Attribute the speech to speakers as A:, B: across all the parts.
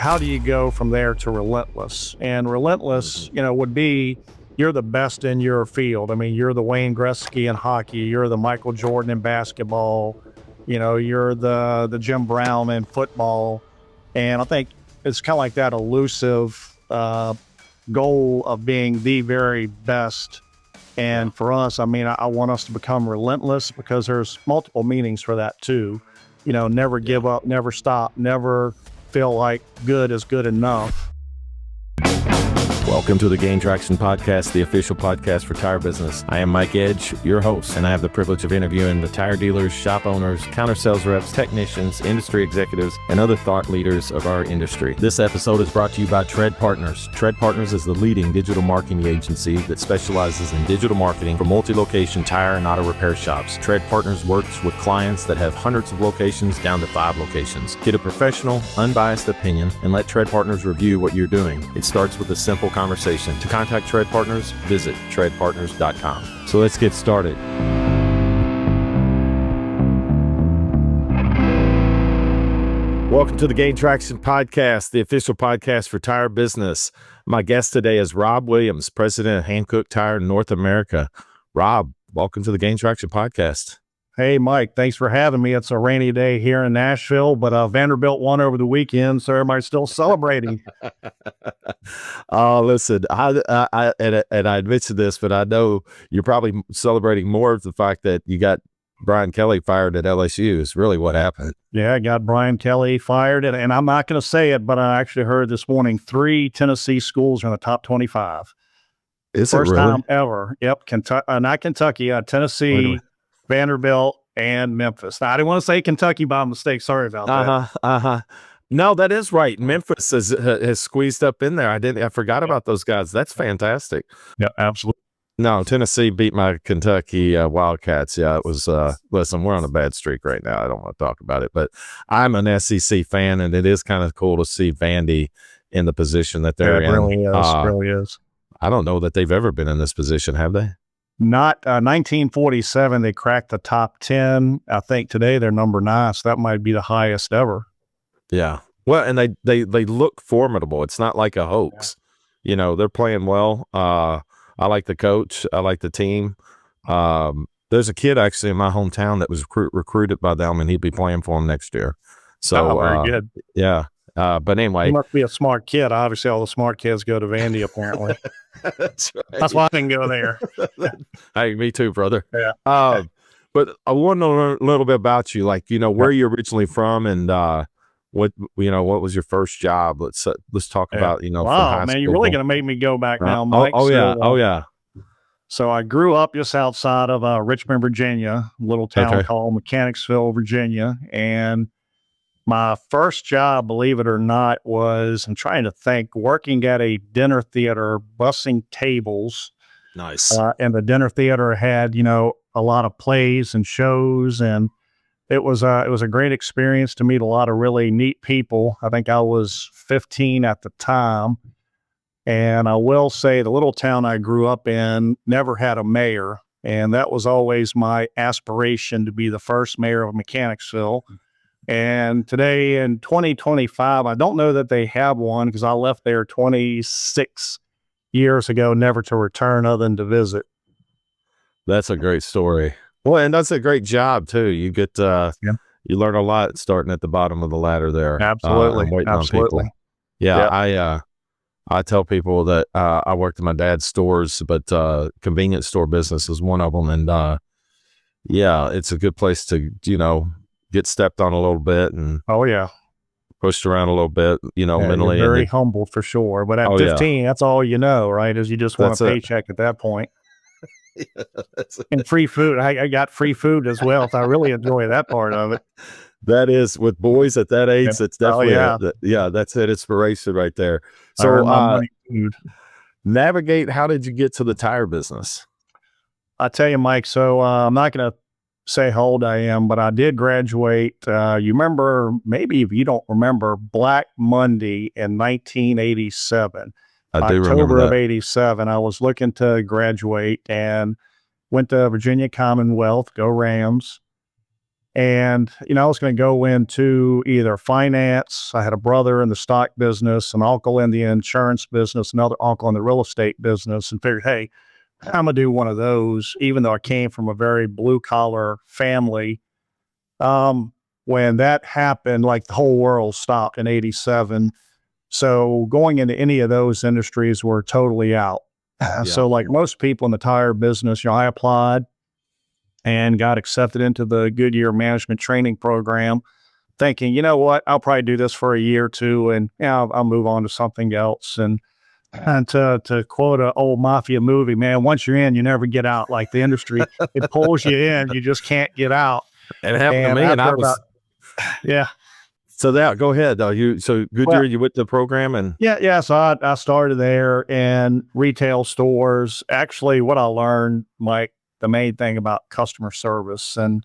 A: How do you go from there to Relentless? And Relentless, would be you're the best in your field. I mean, you're the Wayne Gretzky in hockey, you're the Michael Jordan in basketball, you're the Jim Brown in football. And I think it's kind of like that elusive goal of being the very best. And for us, I mean, I want us to become relentless because there's multiple meanings for that too. Never give up, never stop, never feel like good is good enough.
B: Welcome to the Gain Traction Podcast, the official podcast for tire business. I am Mike Edge, your host, and I have the privilege of interviewing the tire dealers, shop owners, counter sales reps, technicians, industry executives, and other thought leaders of our industry. This episode is brought to you by Tread Partners. Tread Partners is the leading digital marketing agency that specializes in digital marketing for multi-location tire and auto repair shops. Tread Partners works with clients that have hundreds of locations down to 5 locations. Get a professional, unbiased opinion and let Tread Partners review what you're doing. It starts with a simple conversation. To contact Tread Partners, visit treadpartners.com. So let's get started. Welcome to the Gain Traction Podcast, the official podcast for tire business. My guest today is Rob Williams, president of Hankook Tire North America. Rob, welcome to the Gain Traction Podcast.
A: Hey, Mike, thanks for having me. It's a rainy day here in Nashville, but Vanderbilt won over the weekend, so everybody's still celebrating.
B: Listen, I admit to this, but I know you're probably celebrating more of the fact that you got Brian Kelly fired at LSU is really what happened.
A: Yeah, I got Brian Kelly fired, and I'm not going to say it, but I actually heard this morning 3 Tennessee schools are in the top 25.
B: Is
A: First
B: it really?
A: time ever. Yep, not Kentucky, Tennessee, Vanderbilt, and Memphis. Now, I didn't want to say Kentucky by mistake. Sorry about that.
B: No, that is right. Memphis has squeezed up in there. I forgot about those guys. That's fantastic.
A: Yeah, absolutely.
B: No, Tennessee beat my Kentucky Wildcats. Yeah, it was, listen, we're on a bad streak right now. I don't want to talk about it, but I'm an SEC fan, and it is kind of cool to see Vandy in the position that they're in.
A: It really is.
B: I don't know that they've ever been in this position, have they?
A: Not 1947, they cracked the top 10. I think today they're number 9, so that might be the highest ever.
B: Yeah. Well, and they look formidable. It's not like a hoax. Yeah. They're playing well. I like the coach. I like the team. There's a kid actually in my hometown that was recruited by them, and he'd be playing for them next year. So
A: very good.
B: Yeah. But anyway,
A: he must be a smart kid. Obviously, all the smart kids go to Vandy, apparently.
B: That's right.
A: That's why I didn't go there.
B: Hey, me too, brother.
A: Yeah.
B: But I want to learn a little bit about you, like, where you're originally from, and what was your first job? Let's talk about, from high
A: man,
B: school.
A: you're really going to make me go back now, Mike.
B: Yeah.
A: So I grew up just outside of Richmond, Virginia, a little town called Mechanicsville, Virginia. And my first job, believe it or not, was, I'm trying to think, working at a dinner theater, bussing tables.
B: Nice.
A: And the dinner theater had, a lot of plays and shows, and it was a great experience to meet a lot of really neat people. I think I was 15 at the time. And I will say the little town I grew up in never had a mayor. And that was always my aspiration, to be the first mayor of Mechanicsville. And today in 2025, I don't know that they have one, because I left there 26 years ago, never to return other than to visit.
B: That's a great story. Well, and that's a great job too. You get, you learn a lot starting at the bottom of the ladder there.
A: Absolutely.
B: Waiting on people. Yeah. I tell people that I worked in my dad's stores, but convenience store business is one of them. And it's a good place to, get stepped on a little bit and pushed around a little bit, mentally.
A: You're very humble for sure. But at 15, that's all right? Is you just want a paycheck at that point. And free food. I got free food as well, so I really enjoy that part of it.
B: That is, with boys at that age, it's definitely that's an inspiration right there. So navigate, how did you get to the tire business?
A: I tell you, Mike, so I'm not going to say how old I am, but I did graduate. You remember, maybe if you don't remember, Black Monday in 1987.
B: I do remember
A: October
B: that.
A: of 87, I was looking to graduate and went to Virginia Commonwealth, go Rams. And, I was going to go into either finance. I had a brother in the stock business, an uncle in the insurance business, another uncle in the real estate business, and figured, hey, I'm going to do one of those, even though I came from a very blue collar family. When that happened, like the whole world stopped in 87. So going into any of those industries were totally out. So like most people in the tire business, I applied and got accepted into the Goodyear management training program, thinking, you know what, I'll probably do this for a year or two, and I'll move on to something else. And to quote an old mafia movie, man, once you're in, you never get out. Like the industry, it pulls you in, you just can't get out.
B: It happened to
A: And
B: me, and I
A: after
B: was.
A: yeah.
B: So go ahead. So Goodyear,
A: Well,
B: you went to the program and.
A: Yeah. So I started there in retail stores. Actually, what I learned, Mike, the main thing about customer service. And,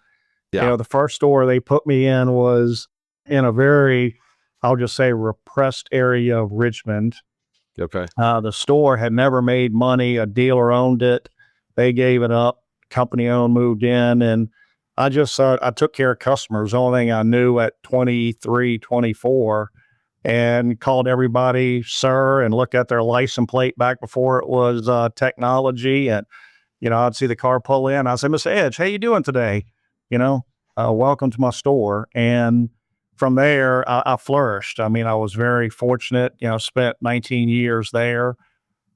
A: the first store they put me in was in a very, I'll just say, repressed area of Richmond.
B: Okay.
A: The store had never made money. A dealer owned it. They gave it up. Company owned, moved in. And I took care of customers. The only thing I knew at 23, 24, and called everybody sir and looked at their license plate back before it was technology. And, I'd see the car pull in. I'd say, Miss Edge, how you doing today? Welcome to my store. And from there, I flourished. I mean, I was very fortunate, spent 19 years there.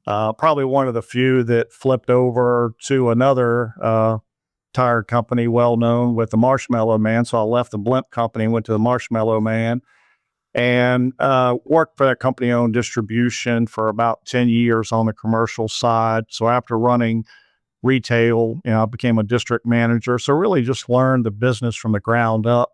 A: Probably one of the few that flipped over to another tire company, well known with the Marshmallow Man. So I left the Blimp company and went to the Marshmallow Man and worked for that company-owned distribution for about 10 years on the commercial side. So after running retail, I became a district manager. So really just learned the business from the ground up.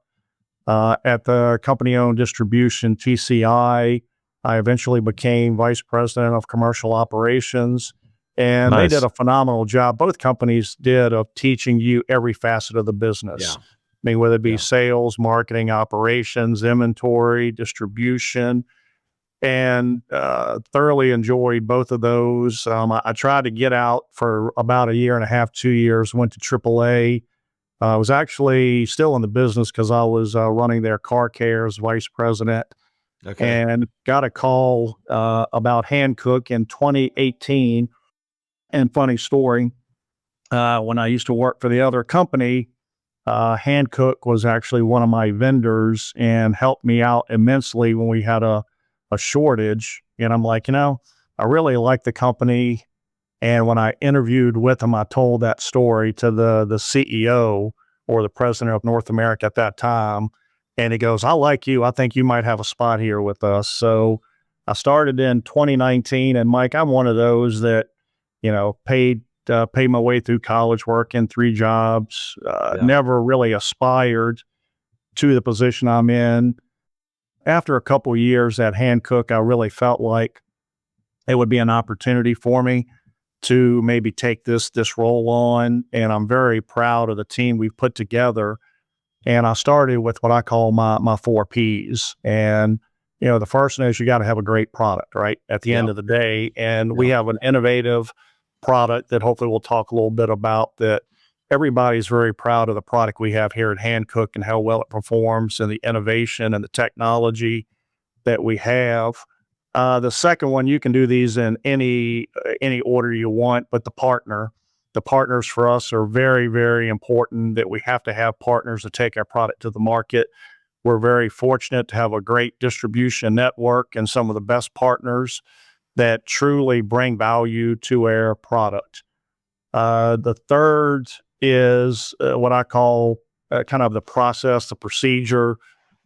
A: At the company-owned distribution, TCI, I eventually became vice president of commercial operations. And
B: Nice.
A: They did a phenomenal job. Both companies did, of teaching you every facet of the business.
B: Yeah.
A: I mean, whether it be sales, marketing, operations, inventory, distribution, and thoroughly enjoyed both of those. I tried to get out for about a year and a half, 2 years, went to AAA. I was actually still in the business because I was running their car care as vice president.
B: Okay.
A: And got a call about Hankook in 2018. And funny story, when I used to work for the other company, Hankook was actually one of my vendors and helped me out immensely when we had a shortage. And I'm like, I really like the company. And when I interviewed with him, I told that story to the CEO or the president of North America at that time. And he goes, I like you. I think you might have a spot here with us. So I started in 2019. And Mike, I'm one of those that, paid my way through college, working 3 jobs, never really aspired to the position I'm in. After a couple of years at Hankook, I really felt like it would be an opportunity for me to maybe take this role on. And I'm very proud of the team we've put together. And I started with what I call my 4 Ps. And, the first one is you got to have a great product, right? At the end of the day. And we have an innovative product that hopefully we'll talk a little bit about, that everybody's very proud of the product we have here at Hankook and how well it performs and the innovation and the technology that we have. The second one, you can do these in any order you want, but the partners for us are very, very important, that we have to have partners to take our product to the market. We're very fortunate to have a great distribution network and some of the best partners that truly bring value to our product. The third is what I call kind of the process, the procedure,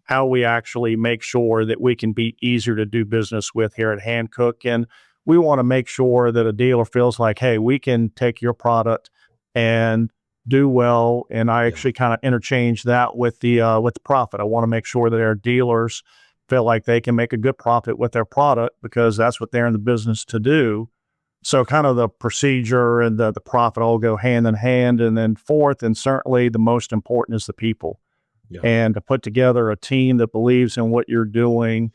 A: how we actually make sure that we can be easier to do business with here at Hankook. And we want to make sure that a dealer feels like, hey, we can take your product and do well. And I actually kind of interchange that with the profit. I want to make sure that our dealers feel like they can make a good profit with their product, because that's what they're in the business to do. So kind of the procedure and the profit all go hand in hand. And then fourth, and certainly the most important, is the people. And to put together a team that believes in what you're doing,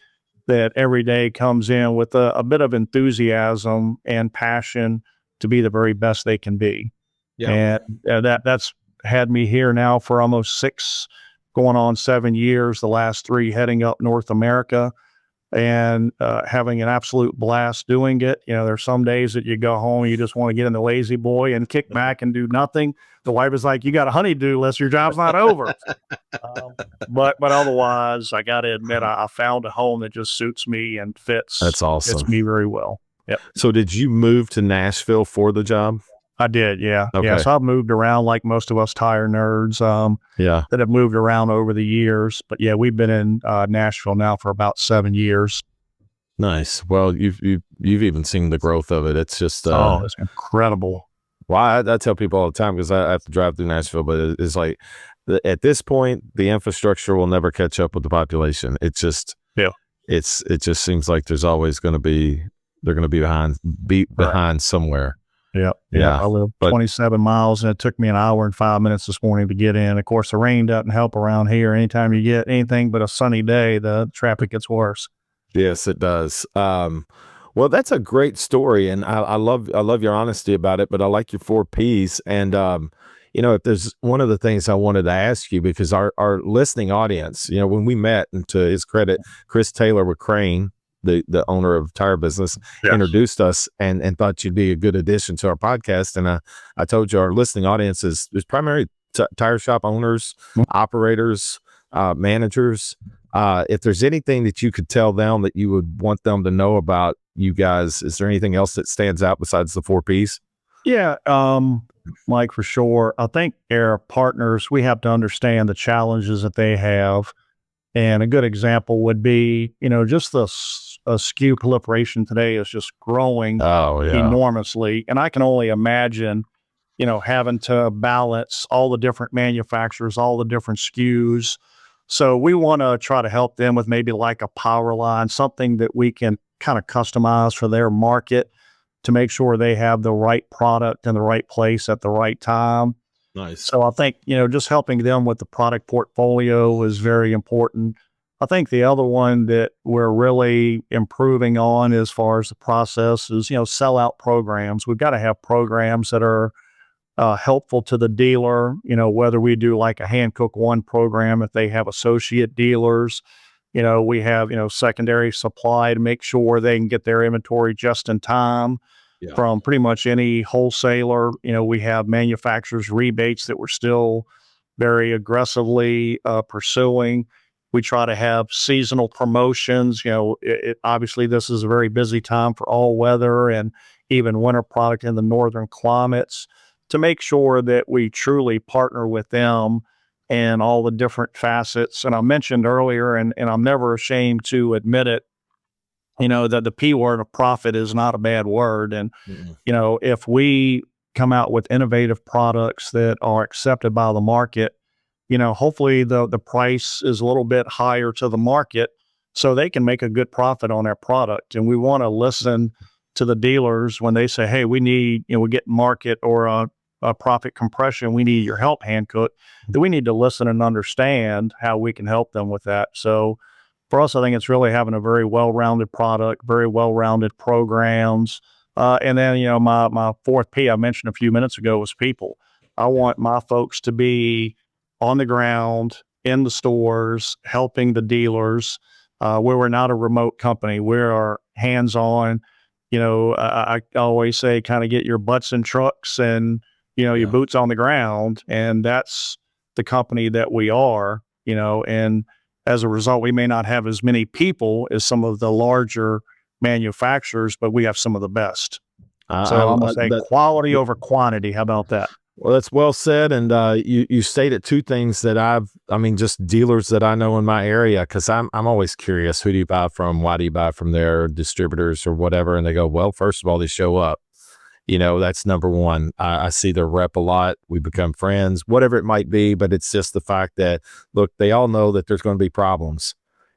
A: that every day comes in with a bit of enthusiasm and passion to be the very best they can be. And that's had me here now for almost going on 7 years, the last 3 heading up North America, and having an absolute blast doing it. There's some days that you go home, you just want to get in the lazy boy and kick back and do nothing. The wife is like, you got a honeydew list, your job's not over. But otherwise, I got to admit, I found a home that just suits me and fits.
B: That's awesome.
A: Fits me very well. Yep.
B: So did you move to Nashville for the job?
A: I did, yeah.
B: Okay.
A: Yeah, so I've moved around like most of us tire nerds that have moved around over the years. But yeah, we've been in Nashville now for about 7 years.
B: Nice. Well, you've even seen the growth of it. It's just
A: it's incredible.
B: Well, I tell people all the time, because I have to drive through Nashville, but it's like at this point, the infrastructure will never catch up with the population. It's just it just seems like there's always going to be behind somewhere.
A: Yeah. I live 27 miles, and it took me an hour and 5 minutes this morning to get in. Of course, the rain doesn't help around here. Anytime you get anything but a sunny day, the traffic gets worse.
B: Yes, it does. Well, that's a great story, and I love your honesty about it. But I like your 4 Ps. And if there's one of the things I wanted to ask you, because our listening audience, when we met, and to his credit, Chris Taylor with Crane, the owner of Tire Business, introduced us and thought you'd be a good addition to our podcast. And I told you our listening audience is primarily tire shop owners, operators, managers. If there's anything that you could tell them that you would want them to know about you guys, is there anything else that stands out besides the 4 Ps?
A: Yeah, Mike, for sure. I think our partners, we have to understand the challenges that they have. And a good example would be, just the SKU proliferation today is just growing enormously. And I can only imagine, having to balance all the different manufacturers, all the different SKUs. So we want to try to help them with maybe like a power line, something that we can kind of customize for their market to make sure they have the right product in the right place at the right time.
B: Nice.
A: So I think, just helping them with the product portfolio is very important. I think the other one that we're really improving on as far as the process is, sellout programs. We've got to have programs that are helpful to the dealer, whether we do like a Hankook One program, if they have associate dealers, we have, secondary supply to make sure they can get their inventory just in time. From pretty much any wholesaler. We have manufacturers rebates that we're still very aggressively pursuing. We try to have seasonal promotions. Obviously this is a very busy time for all weather and even winter product in the northern climates, to make sure that we truly partner with them and all the different facets. And I mentioned earlier, and I'm never ashamed to admit it, that the P word of profit is not a bad word. And, if we come out with innovative products that are accepted by the market, hopefully the price is a little bit higher to the market so they can make a good profit on their product. And we want to listen to the dealers when they say, hey, we need, we get market or a profit compression, we need your help, Hankook. That we need to listen and understand how we can help them with that. So for us, I think it's really having a very well-rounded product, very well-rounded programs. And then, my 4th P I mentioned a few minutes ago was people. I want my folks to be on the ground, in the stores, helping the dealers, where we're not a remote company. We are hands-on. I always say, kind of get your butts in trucks and, your boots on the ground. And that's the company that we are, and as a result, we may not have as many people as some of the larger manufacturers, but we have some of the best. So I'm going to say quality over quantity. How about that?
B: Well, that's well said. And you stated 2 things that just dealers that I know in my area, because I'm always curious, who do you buy from? Why do you buy from their distributors or whatever? And they go, well, first of all, they show up. That's number one. I see their rep a lot. We become friends, whatever it might be. But it's just the fact that, look, they all know that there's going to be problems.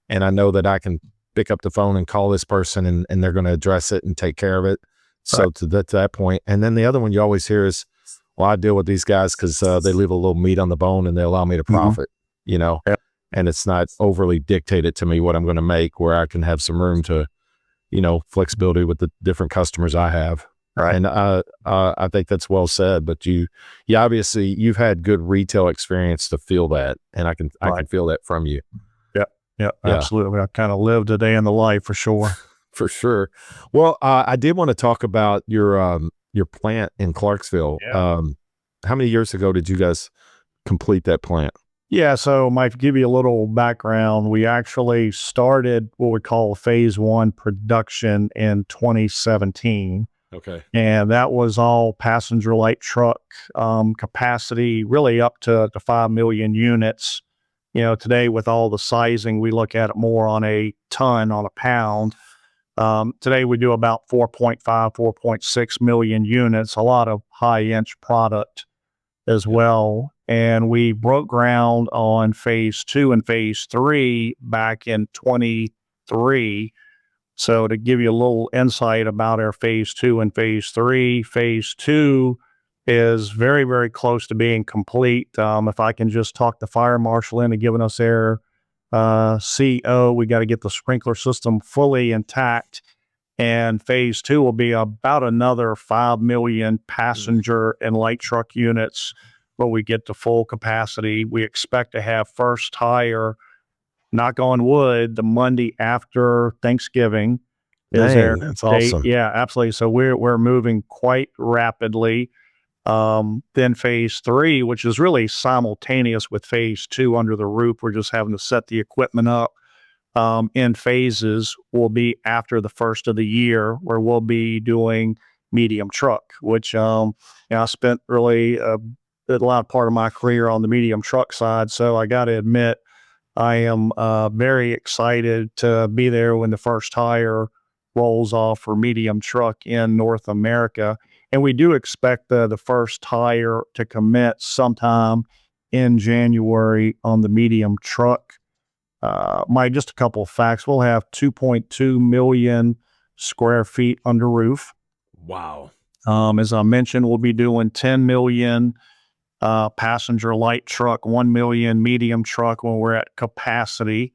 B: And I know that I can pick up the phone and call this person and they're going to address it and take care of it. So right. to that point. And then the other one you always hear is, well, I deal with these guys because they leave a little meat on the bone and they allow me to profit, Yep. And it's not overly dictated to me what I'm going to make, where I can have some room to, flexibility with the different customers I have.
A: Right.
B: And I think that's well said. But you obviously you've had good retail experience to feel that, and I can feel that from you.
A: Yeah,
B: Yeah.
A: absolutely. I kind of lived a day in the life for sure.
B: For sure. Well, I did want to talk about your plant in Clarksville.
A: Yeah.
B: How many years ago did you guys complete that plant?
A: Yeah, so Mike, to give you a little background, we actually started what we call phase one production in 2017.
B: Okay.
A: And that was all passenger light truck capacity, really up to 5 million units. Today with all the sizing, we look at it more on a ton, on a pound. Today we do about 4.5, 4.6 million units, a lot of high inch product as well. And we broke ground on phase two and phase three back in 23. So to give you a little insight about our phase two and phase two is very, very close to being complete. If I can just talk the fire marshal into giving us their CO, we got to get the sprinkler system fully intact. And phase two will be about another 5 million passenger and light truck units when we get to full capacity. We expect to have first tire, knock on wood, the Monday after Thanksgiving is
B: Dang,
A: our
B: that's
A: date.
B: awesome.
A: Yeah, absolutely. So we're moving quite rapidly. Then phase three, which is really simultaneous with phase two under the roof, we're just having to set the equipment up in phases, will be after the first of the year, where we'll be doing medium truck, which I spent really a lot of part of my career on the medium truck side. So I got to admit, I am very excited to be there when the first tire rolls off for medium truck in North America. And we do expect the first tire to commence sometime in January on the medium truck. Just a couple of facts. We'll have 2.2 million square feet under roof.
B: Wow.
A: As I mentioned, we'll be doing 10 million passenger light truck, 1 million medium truck when we're at capacity.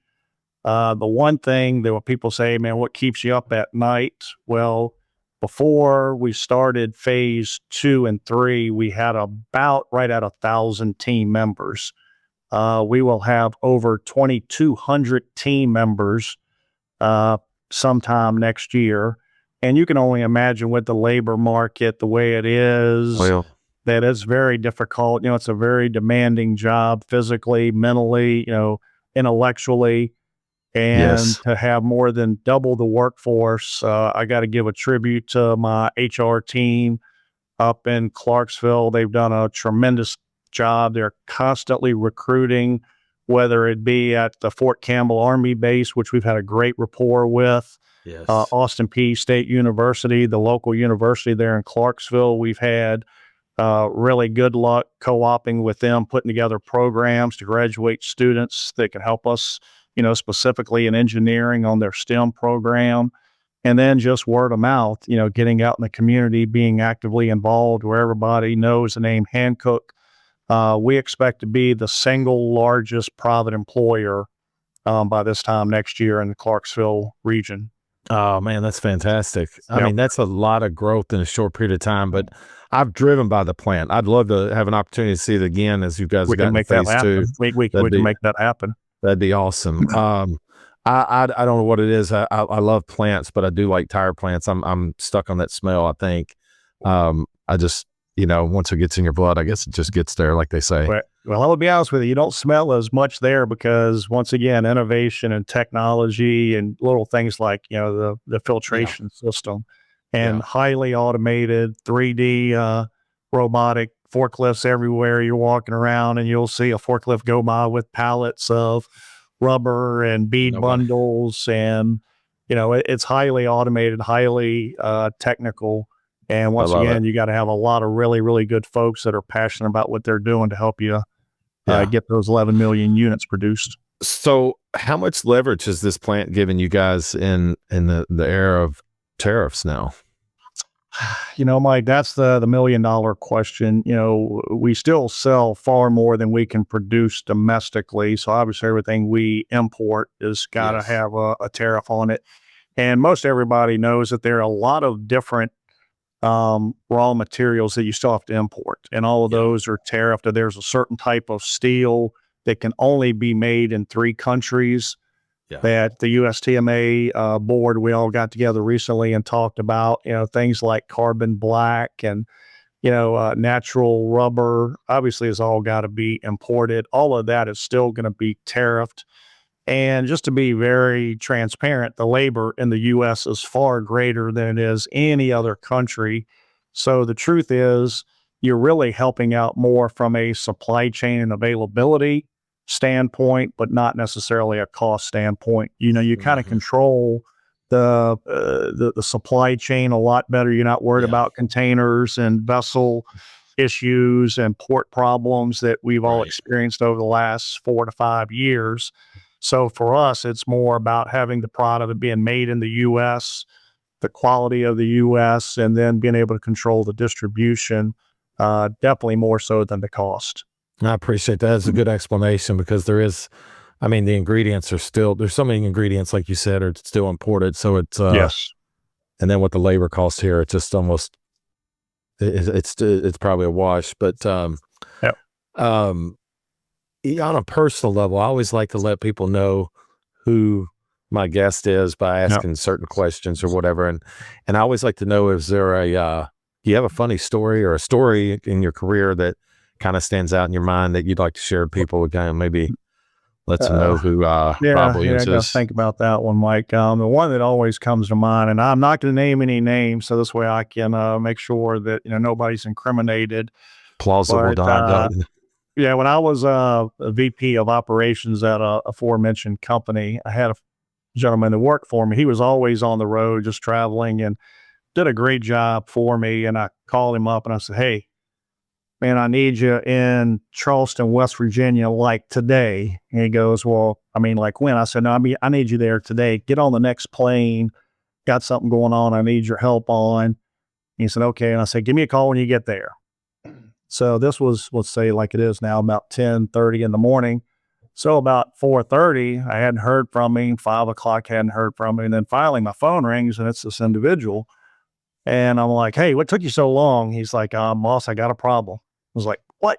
A: The one thing that when people say, man, what keeps you up at night? Well, before we started phase two and three, we had about right at 1,000 team members. We will have over 2,200 team members sometime next year. And you can only imagine with the labor market the way it is, that it's very difficult. It's a very demanding job physically, mentally, intellectually. And to have more than double the workforce, I got to give a tribute to my HR team up in Clarksville. They've done a tremendous job. They're constantly recruiting, whether it be at the Fort Campbell Army Base, which we've had a great rapport with, Austin Peay State University, the local university there in Clarksville. We've had really good luck co-oping with them, putting together programs to graduate students that can help us, specifically in engineering on their STEM program. And then just word of mouth, getting out in the community, being actively involved where everybody knows the name Hankook. We expect to be the single largest private employer by this time next year in the Clarksville region.
B: Oh man, that's fantastic. I mean, that's a lot of growth in a short period of time, but I've driven by the plant. I'd love to have an opportunity to see it again as you guys got into phase two.
A: We can make that happen.
B: That'd be awesome. I don't know what it is. I love plants, but I do like tire plants. I'm stuck on that smell. I think I just, once it gets in your blood, I guess it just gets there, like they say.
A: Well, I will be honest with you. You don't smell as much there because, once again, innovation and technology and little things like, the filtration system and highly automated 3D robotic forklifts everywhere. You're walking around and you'll see a forklift go by with pallets of rubber and bead bundles. And, it's highly automated, highly technical. And once again, you got to have a lot of really, really good folks that are passionate about what they're doing to help you get those 11 million units produced.
B: So how much leverage has this plant given you guys in the era of tariffs now?
A: Mike, that's the $1 million question. We still sell far more than we can produce domestically. So obviously everything we import is got to have a tariff on it. And most everybody knows that there are a lot of different raw materials that you still have to import. And all of those are tariffed. There's a certain type of steel that can only be made in 3 countries that the USTMA board, we all got together recently and talked about, things like carbon black and, natural rubber obviously has all got to be imported. All of that is still going to be tariffed. And just to be very transparent, the labor in the U.S. is far greater than it is any other country. So the truth is, you're really helping out more from a supply chain and availability standpoint, but not necessarily a cost standpoint. You kind of control the supply chain a lot better. You're not worried about containers and vessel issues and port problems that we've all experienced over the last 4 to 5 years. So for us, it's more about having the product being made in the U.S., the quality of the U.S., and then being able to control the distribution, definitely more so than the cost.
B: I appreciate that. That's a good explanation because the ingredients are still, there's so many ingredients, like you said, are still imported. So it's,
A: yes.
B: And then with the labor costs here, it's just almost, it's probably a wash, but, on a personal level, I always like to let people know who my guest is by asking certain questions or whatever. And I always like to know, is there do you have a funny story or a story in your career that kind of stands out in your mind that you'd like to share with people, again, maybe lets them know who probably is
A: I got to think about that one, Mike. The one that always comes to mind, and I'm not going to name any names, so this way I can make sure that nobody's incriminated.
B: Plausible.
A: Yeah, when I was a VP of operations at a aforementioned company, I had a gentleman that worked for me. He was always on the road, just traveling, and did a great job for me. And I called him up and I said, "Hey, man, I need you in Charleston, West Virginia, like today." And he goes, "Well, like when?" I said, "No, I need you there today. Get on the next plane. Got something going on I need your help on." He said, "Okay." And I said, "Give me a call when you get there." So this was, let's say like it is now, about 10:30 in the morning. So about 4:30, I hadn't heard from him. 5 o'clock, hadn't heard from him. And then finally my phone rings and it's this individual. And I'm like, "Hey, what took you so long?" He's like, "Boss, I got a problem." I was like, "What?"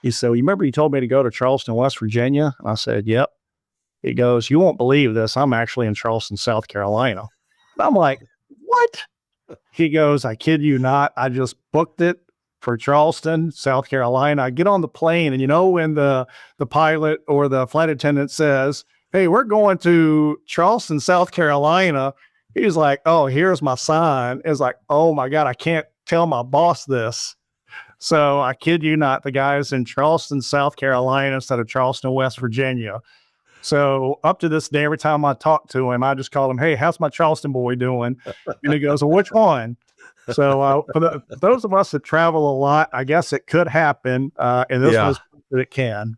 A: He said, "You remember you told me to go to Charleston, West Virginia?" And I said, "Yep." He goes, "You won't believe this. I'm actually in Charleston, South Carolina." And I'm like, "What?" He goes, "I kid you not. I just booked it for Charleston, South Carolina." I get on the plane, and when the pilot or the flight attendant says, "Hey, we're going to Charleston, South Carolina," he's like, "Oh, here's my sign." It's like, oh my God, I can't tell my boss this. So I kid you not, the guy is in Charleston, South Carolina instead of Charleston, West Virginia. So up to this day, every time I talk to him, I just call him, "Hey, how's my Charleston boy doing?" And he goes, "Well, which one?" So for those of us that travel a lot, I guess it could happen. And this was that it can.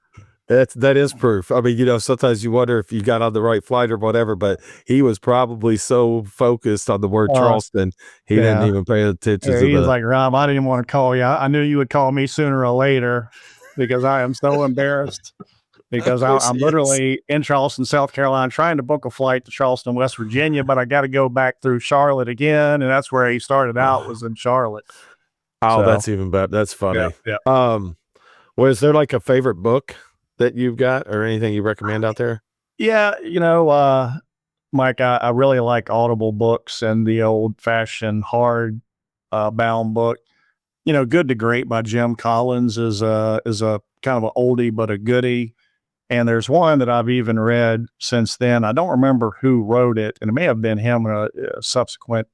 B: That is proof. Sometimes you wonder if you got on the right flight or whatever, but he was probably so focused on the word Charleston, he didn't even pay attention to
A: He's like, "Rob, I didn't even want to call you. I knew you would call me sooner or later because I am so embarrassed because I'm literally in Charleston, South Carolina, trying to book a flight to Charleston, West Virginia, but I got to go back through Charlotte again. And that's where he started out, was in Charlotte."
B: Oh, so, that's even better. That's funny.
A: Yeah.
B: Well, is there like a favorite book that you've got or anything you recommend out there?
A: Yeah. Mike, I really like Audible books and the old fashioned hard bound book. Good to Great by Jim Collins is a kind of an oldie, but a goodie. And there's one that I've even read since then. I don't remember who wrote it, and it may have been him in a subsequent,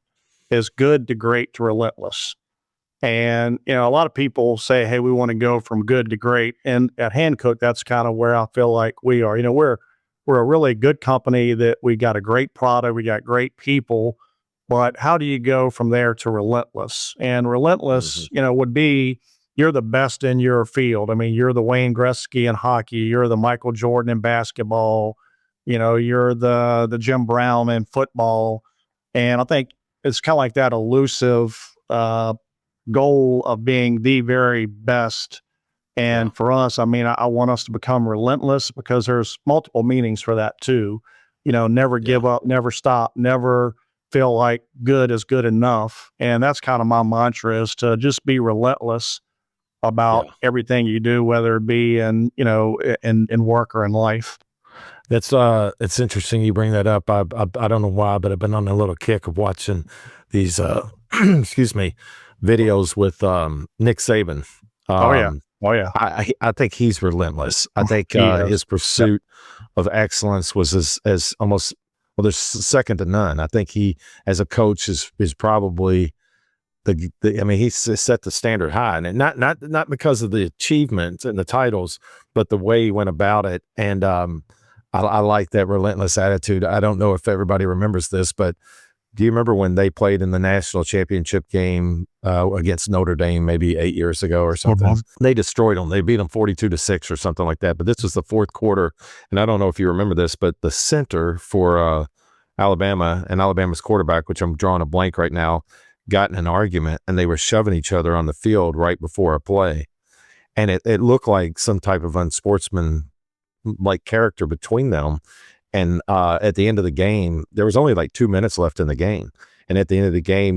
A: is Good to Great to Relentless. And, a lot of people say, "Hey, we want to go from good to great." And at Hankook, that's kind of where I feel like we are. We're a really good company that we got a great product, we got great people, but how do you go from there to relentless? And relentless, would be, you're the best in your field. You're the Wayne Gretzky in hockey. You're the Michael Jordan in basketball. You're the Jim Brown in football. And I think it's kind of like that elusive goal of being the very best. And for us, I want us to become relentless because there's multiple meanings for that too. Never give up, never stop, never feel like good is good enough. And that's kind of my mantra, is to just be relentless about everything you do, whether it be in work or in life.
C: That's it's interesting you bring that up. I don't know why, but I've been on a little kick of watching these excuse me, videos with Nick Saban.
A: Oh yeah.
C: I think he's relentless. I think his pursuit of excellence was as almost, well, there's second to none. I think he, as a coach, is probably I mean, he's set the standard high, and not because of the achievements and the titles, but the way he went about it. And I like that relentless attitude. I don't know if everybody remembers this, but do you remember when they played in the national championship game against Notre Dame maybe 8 years ago or something? They destroyed them. They beat them 42-6 or something like that. But this was the fourth quarter, and I don't know if you remember this, but the center for Alabama and Alabama's quarterback, which I'm drawing a blank right now, got in an argument, and they were shoving each other on the field right before a play. And it looked like some type of unsportsman-like character between them. And at the end of the game, there was only like 2 minutes left in the game. And at the end of the game,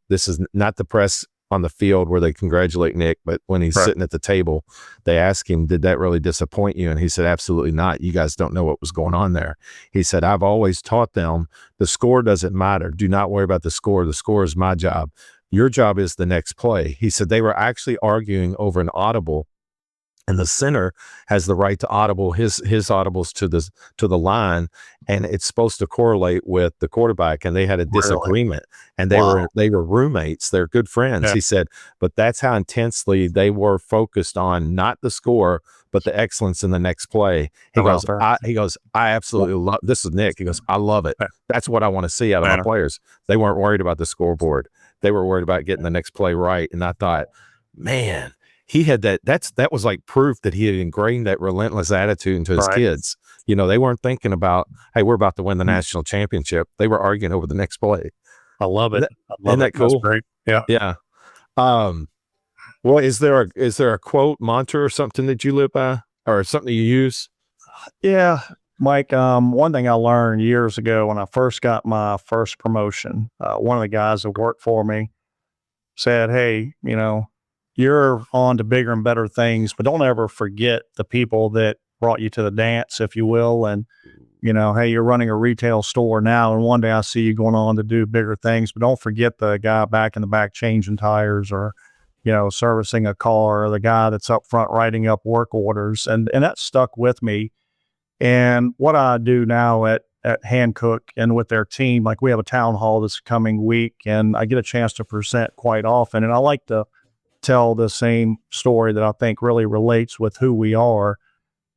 C: this is not the press on the field where they congratulate Nick, but when he's sitting at the table, they ask him, did that really disappoint you? And he said, absolutely not. You guys don't know what was going on there. He said, I've always taught them the score doesn't matter. Do not worry about the score. The score is my job. Your job is the next play. He said they were actually arguing over an audible, and the center has the right to audible his audibles to the line, and it's supposed to correlate with the quarterback. And they had a disagreement, and they were roommates. They're good friends. Yeah. He said, but that's how intensely they were focused on not the score, but the excellence in the next play. He goes, I absolutely love this. Is Nick. He goes, I love it. That's what I want to see out of my players. They weren't worried about the scoreboard. They were worried about getting the next play right. And I thought, man, he had that was like proof that he had ingrained that relentless attitude into his kids. They weren't thinking about, hey, we're about to win the national championship. They were arguing over the next play.
A: I love it.
C: Isn't that cool?
A: That's great. Yeah.
C: Yeah. Well, is there a quote, mantra, or something that you live by, or something you use?
A: Yeah, Mike. One thing I learned years ago when I first got my first promotion, one of the guys that worked for me said, hey, you're on to bigger and better things, but don't ever forget the people that brought you to the dance, if you will. And, hey, you're running a retail store now, and one day I see you going on to do bigger things, but don't forget the guy back in the back changing tires, or, servicing a car, or the guy that's up front writing up work orders. And that stuck with me. And what I do now at Hankook and with their team, like we have a town hall this coming week, and I get a chance to present quite often. And I like to tell the same story that I think really relates with who we are.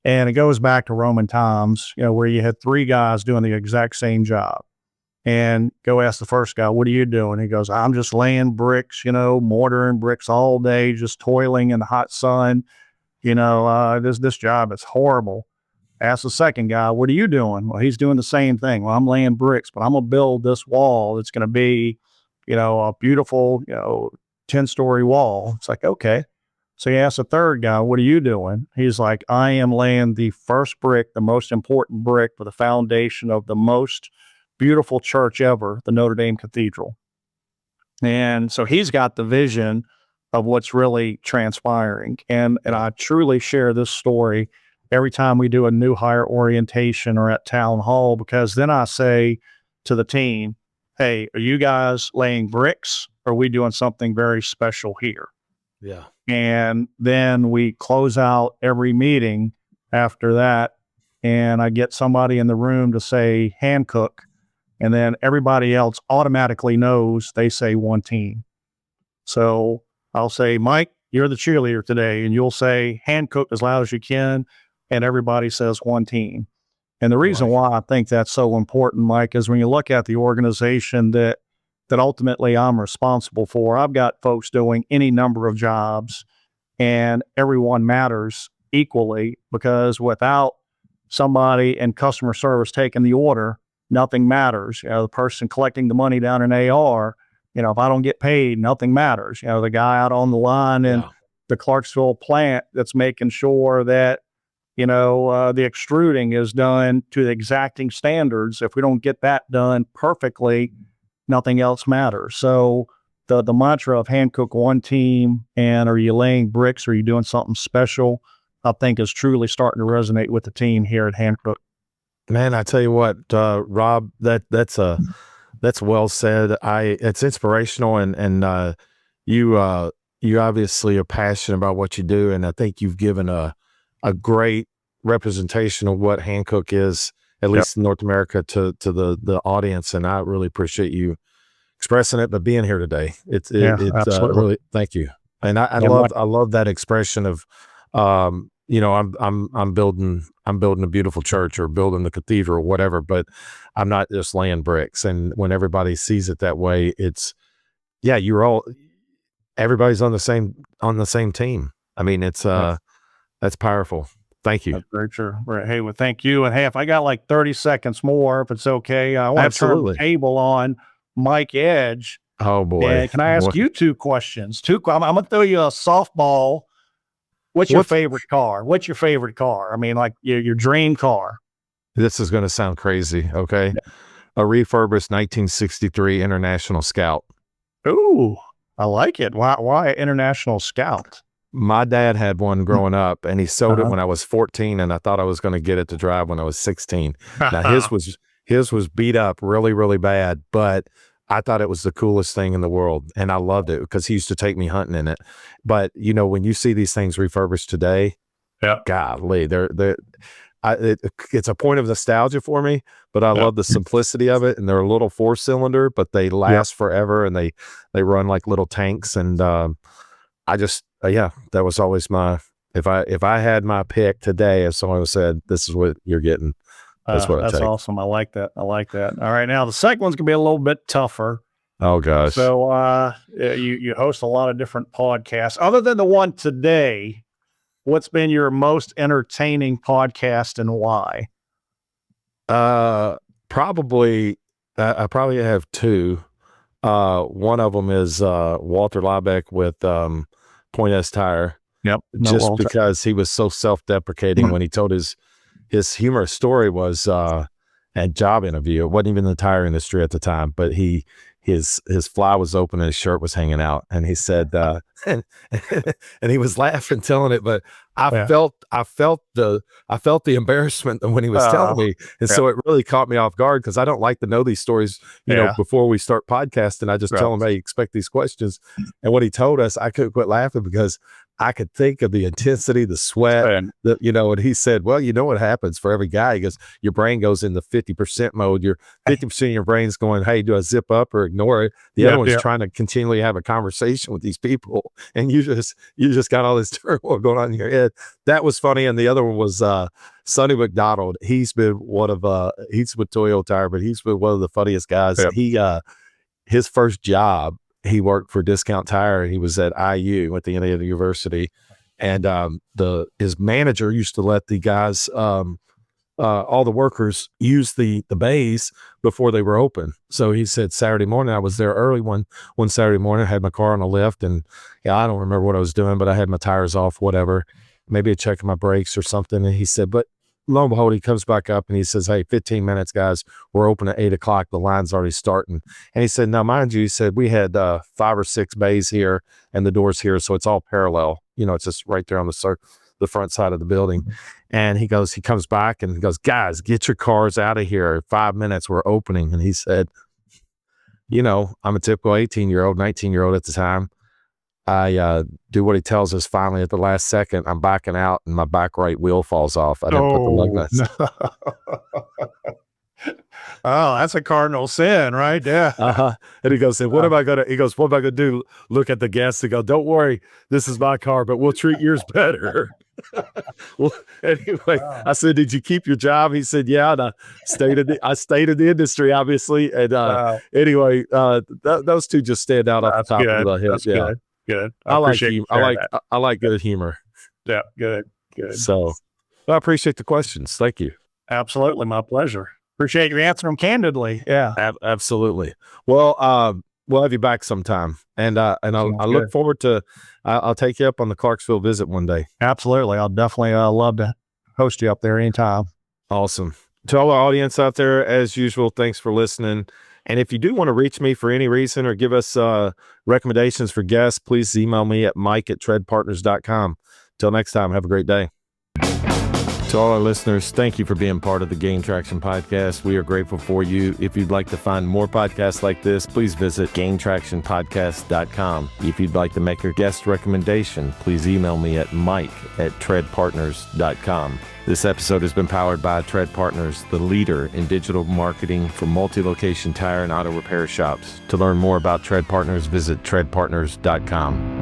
A: And it goes back to Roman times, where you had three guys doing the exact same job. And go ask the first guy, what are you doing? He goes, I'm just laying bricks, mortaring bricks all day, just toiling in the hot sun. This job is horrible. Ask the second guy, what are you doing? Well, he's doing the same thing. Well, I'm laying bricks, but I'm going to build this wall. It's going to be, a beautiful, 10-story wall. It's like, okay. So you ask the third guy, what are you doing? He's like, I am laying the first brick, the most important brick for the foundation of the most beautiful church ever, the Notre Dame Cathedral. And so he's got the vision of what's really transpiring. And I truly share this story every time we do a new hire orientation or at town hall, because then I say to the team, hey, are you guys laying bricks, or are we doing something very special here?
C: Yeah.
A: And then we close out every meeting after that, and I get somebody in the room to say Hankook, and then everybody else automatically knows they say one team. So I'll say, Mike, you're the cheerleader today, and you'll say Hankook as loud as you can, and everybody says one team. And the reason why I think that's so important, Mike, is when you look at the organization that ultimately I'm responsible for, I've got folks doing any number of jobs, and everyone matters equally, because without somebody in customer service taking the order, nothing matters. The person collecting the money down in AR, if I don't get paid, nothing matters. The guy out on the line in the Clarksville plant that's making sure that, the extruding is done to the exacting standards. If we don't get that done perfectly, nothing else matters. So the mantra of Hankook One Team and are you laying bricks, are you doing something special, I think is truly starting to resonate with the team here at Hankook.
C: Man, I tell you what, Rob, that's well said. It's inspirational, and you obviously are passionate about what you do, and I think you've given a great representation of what Hankook is, at least in North America, to the audience, and I really appreciate you expressing it, but being here today. It's really, thank you. And I love that expression of, I'm building a beautiful church or building the cathedral or whatever, but I'm not just laying bricks. And when everybody sees it that way, it's, everybody's on the same team. I mean, it's, that's powerful. Thank you.
A: That's very true. Right. Hey, well, thank you. And hey, if I got like 30 seconds more, if it's okay, I want to turn the table on Mike Edge.
C: Oh boy.
A: And can I ask you two questions? I'm going to throw you a softball. What's your favorite car? What's your favorite car? I mean, like your dream car.
C: This is going to sound crazy. Okay. Yeah. A refurbished 1963 International Scout.
A: Ooh, I like it. Why International Scout?
C: My dad had one growing up, and he sold it when I was 14, and I thought I was going to get it to drive when I was 16. Now his was beat up really, really bad, but I thought it was the coolest thing in the world, and I loved it because he used to take me hunting in it. But when you see these things refurbished today, golly, it's a point of nostalgia for me. But I love the simplicity of it, and they're a little 4-cylinder, but they last forever, and they run like little tanks. And I just that was always my if I had my pick today, if someone said this is what you're getting. That's
A: awesome. I like that. All right. Now the second one's gonna be a little bit tougher.
C: Oh gosh.
A: So you host a lot of different podcasts. Other than the one today, what's been your most entertaining podcast and why?
C: Probably I probably have two. One of them is Walter Liebeck with Point S Tire.
A: Yep.
C: Because he was so self-deprecating when he told his humorous story was a job interview. It wasn't even the tire industry at the time, but his fly was open and his shirt was hanging out, and he said and he was laughing telling it, but I felt the embarrassment when he was telling me, and so it really caught me off guard because I don't like to know these stories before we start podcasting. I just tell him, hey, expect these questions, and what he told us, I couldn't quit laughing because I could think of the intensity, the sweat, and he said, well, you know what happens for every guy? He goes, your brain goes into 50% mode. Your 50% of your brain's going, hey, do I zip up or ignore it? The other one's trying to continually have a conversation with these people. And you just got all this turmoil going on in your head. That was funny. And the other one was Sonny McDonald. He's been he's with Toyo Tire, but he's been one of the funniest guys. Yep. His first job, he worked for Discount Tire. He was at IU at the end of the university, and his manager used to let the guys, all the workers, use the bays before they were open. So he said Saturday morning, I was there early one Saturday morning. I had my car on a lift, and I don't remember what I was doing, but I had my tires off, whatever, maybe checking my brakes or something. And he said, but lo and behold, he comes back up and he says, hey, 15 minutes, guys, we're open at 8:00. The line's already starting. And he said, now, mind you, he said, we had 5 or 6 bays here and the doors here. So it's all parallel. It's just right there on the front side of the building. And he comes back and he goes, guys, get your cars out of here. 5 minutes, we're opening. And he said, I'm a typical 18-year-old, 19-year-old at the time. I do what he tells us. Finally, at the last second, I'm backing out and my back right wheel falls off. I didn't put the lug nuts.
A: Oh, that's a cardinal sin, right? Yeah.
C: And he goes, what am I going to do? Look at the guests and go, don't worry, this is my car, but we'll treat yours better. Well, anyway, I said, did you keep your job? He said, yeah. And I stayed in the industry, obviously. And anyway, those two just stand out off the top of the head. Yeah.
A: Good.
C: I like good humor.
A: Yeah. Good.
C: So I appreciate the questions. Thank you.
A: Absolutely. My pleasure. Appreciate you answering them candidly. Yeah.
C: Absolutely. Well, we'll have you back sometime. And I look forward to, I'll take you up on the Clarksville visit one day.
A: Absolutely. I'll definitely love to host you up there anytime.
C: Awesome. To all our audience out there, as usual, thanks for listening. And if you do want to reach me for any reason or give us recommendations for guests, please email me at mike@treadpartners.com. Till next time, have a great day.
B: To all our listeners, thank you for being part of the Gain Traction Podcast. We are grateful for you. If you'd like to find more podcasts like this, please visit gaintractionpodcast.com. If you'd like to make a guest recommendation, please email me at mike@treadpartners.com. This episode has been powered by Tread Partners, the leader in digital marketing for multi-location tire and auto repair shops. To learn more about Tread Partners, visit treadpartners.com.